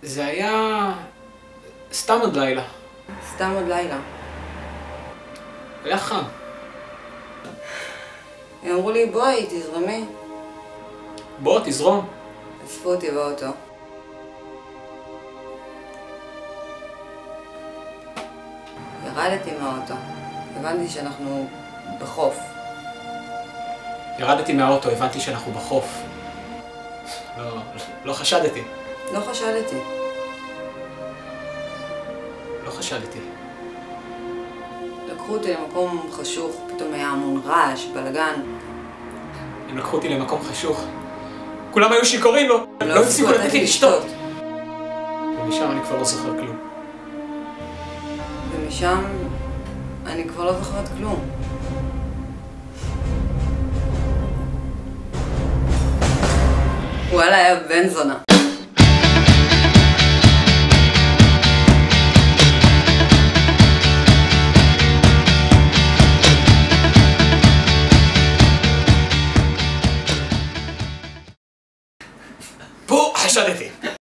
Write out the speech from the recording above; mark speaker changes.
Speaker 1: זה היה סתם עוד לילה.
Speaker 2: סתם עוד לילה.
Speaker 1: היה חם.
Speaker 2: הם אמרו לי, בואי, תזרמי.
Speaker 1: בוא, תזרום.
Speaker 2: אספו אותי באוטו. ירדתי מהאוטו. הבנתי שאנחנו בחוף.
Speaker 1: ירדתי מהאוטו, הבנתי שאנחנו בחוף. לא חשדתי.
Speaker 2: לא חשדתי.
Speaker 1: לא חשדתי.
Speaker 2: לקחו אותי למקום חשוך, פתאום היה המון רעש, בלגן.
Speaker 1: הם לקחו אותי למקום חשוך. כולם היו שיכורים לו. לא הפסיקו לתת לי לשתות. ומשם אני כבר לא זוכר כלום.
Speaker 2: ומשם אני כבר לא זוכרת כלום. וואלה, היה בן זונה.
Speaker 1: פה חשדתי.